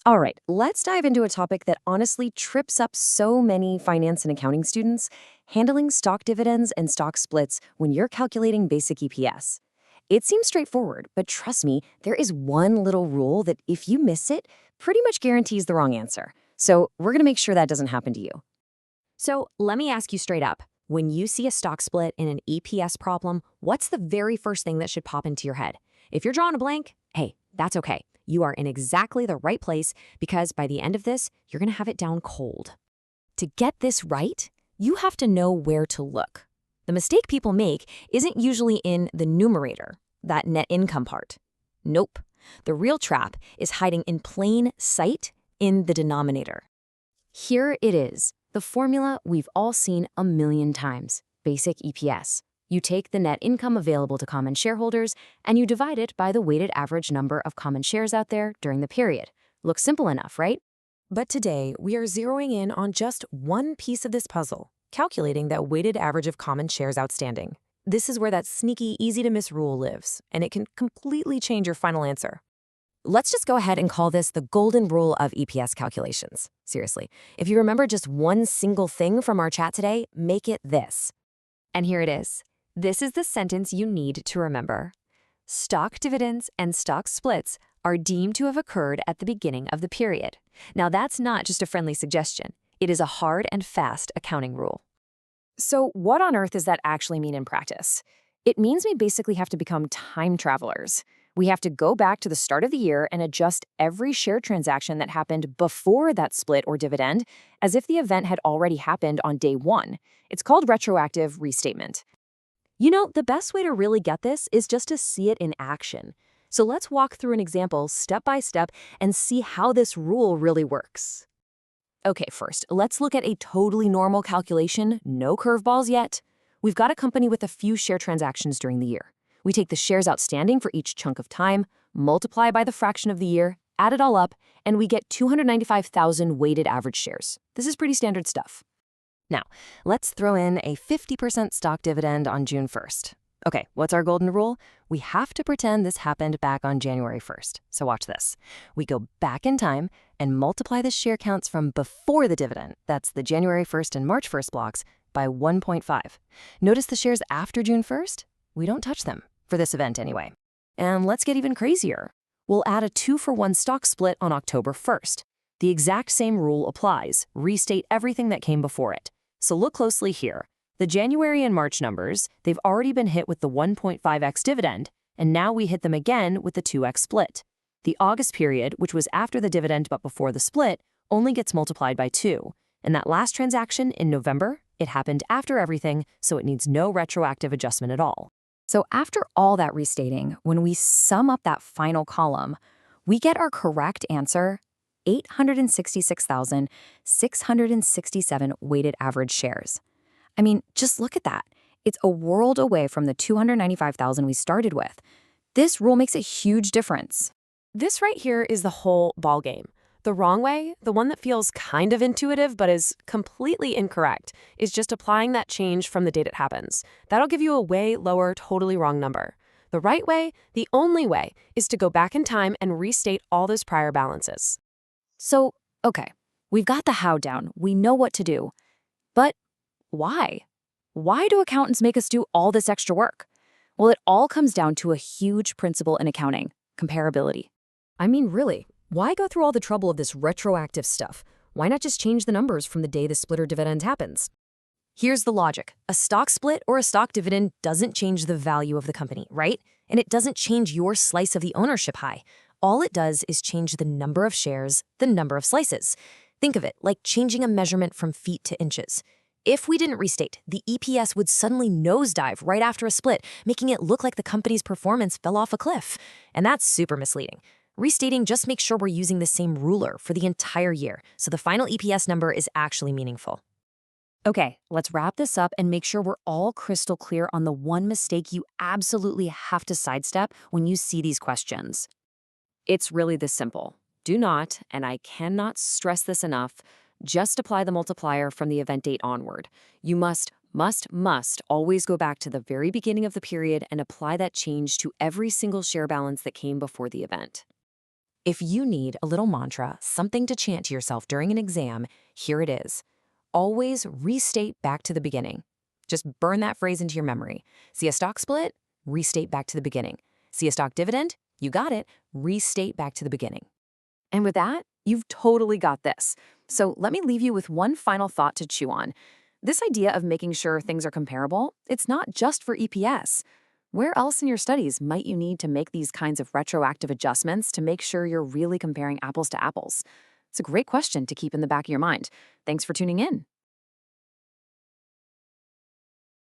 All right, let's dive into a topic that honestly trips up so many finance and accounting students: handling stock dividends and stock splits when you're calculating basic EPS. It seems straightforward, but trust me, there is one little rule that if you miss it, pretty much guarantees the wrong answer. So we're going to make sure that doesn't happen to you. So let me ask you straight up. When you see a stock split in an EPS problem, what's the very first thing that should pop into your head? If you're drawing a blank, hey, that's okay. You are in exactly the right place because by the end of this, you're going to have it down cold. To get this right, you have to know where to look. The mistake people make isn't usually in the numerator, that net income part. Nope. The real trap is hiding in plain sight in the denominator. Here it is, the formula we've all seen a million times: basic EPS. You take the net income available to common shareholders and you divide it by the weighted average number of common shares out there during the period. Looks simple enough, right? But today, we are zeroing in on just one piece of this puzzle, calculating that weighted average of common shares outstanding. This is where that sneaky, easy-to-miss rule lives, and it can completely change your final answer. Let's just go ahead and call this the golden rule of EPS calculations. Seriously, if you remember just one single thing from our chat today, make it this. And here it is. This is the sentence you need to remember. Stock dividends and stock splits are deemed to have occurred at the beginning of the period. Now, that's not just a friendly suggestion. It is a hard and fast accounting rule. So what on earth does that actually mean in practice? It means we basically have to become time travelers. We have to go back to the start of the year and adjust every share transaction that happened before that split or dividend as if the event had already happened on day one. It's called retroactive restatement. You know, the best way to really get this is just to see it in action. So let's walk through an example step by step and see how this rule really works. Okay, first, let's look at a totally normal calculation, no curveballs yet. We've got a company with a few share transactions during the year. We take the shares outstanding for each chunk of time, multiply by the fraction of the year, add it all up, and we get 295,000 weighted average shares. This is pretty standard stuff. Now, let's throw in a 50% stock dividend on June 1st. Okay, what's our golden rule? We have to pretend this happened back on January 1st. So watch this. We go back in time and multiply the share counts from before the dividend, that's the January 1st and March 1st blocks, by 1.5. Notice the shares after June 1st? We don't touch them, for this event anyway. And let's get even crazier. We'll add a 2-for-1 stock split on October 1st. The exact same rule applies. Restate everything that came before it. So look closely here. The January and March numbers, they've already been hit with the 1.5x dividend, and now we hit them again with the 2x split. The August period, which was after the dividend but before the split, only gets multiplied by 2. And that last transaction in November, it happened after everything, so it needs no retroactive adjustment at all. So after all that restating, when we sum up that final column, we get our correct answer: 866,667 weighted average shares. I mean, just look at that. It's a world away from the 295,000 we started with. This rule makes a huge difference. This right here is the whole ballgame. The wrong way, the one that feels kind of intuitive but is completely incorrect, is just applying that change from the date it happens. That'll give you a way lower, totally wrong number. The right way, the only way, is to go back in time and restate all those prior balances. So, okay, we've got the how down. We know what to do. But why? Why do accountants make us do all this extra work? Well, it all comes down to a huge principle in accounting: comparability. I mean, really, why go through all the trouble of this retroactive stuff? Why not just change the numbers from the day the split or dividend happens? Here's the logic. A stock split or a stock dividend doesn't change the value of the company, right? And it doesn't change your slice of the ownership pie. All it does is change the number of shares, the number of slices. Think of it like changing a measurement from feet to inches. If we didn't restate, the EPS would suddenly nosedive right after a split, making it look like the company's performance fell off a cliff. And that's super misleading. Restating just makes sure we're using the same ruler for the entire year, so the final EPS number is actually meaningful. Okay, let's wrap this up and make sure we're all crystal clear on the one mistake you absolutely have to sidestep when you see these questions. It's really this simple. Do not, and I cannot stress this enough, just apply the multiplier from the event date onward. You must always go back to the very beginning of the period and apply that change to every single share balance that came before the event. If you need a little mantra, something to chant to yourself during an exam, here it is. Always restate back to the beginning. Just burn that phrase into your memory. See a stock split? Restate back to the beginning. See a stock dividend? You got it. Restate back to the beginning. And with that, you've totally got this. So let me leave you with one final thought to chew on. This idea of making sure things are comparable, it's not just for EPS. Where else in your studies might you need to make these kinds of retroactive adjustments to make sure you're really comparing apples to apples? It's a great question to keep in the back of your mind. Thanks for tuning in.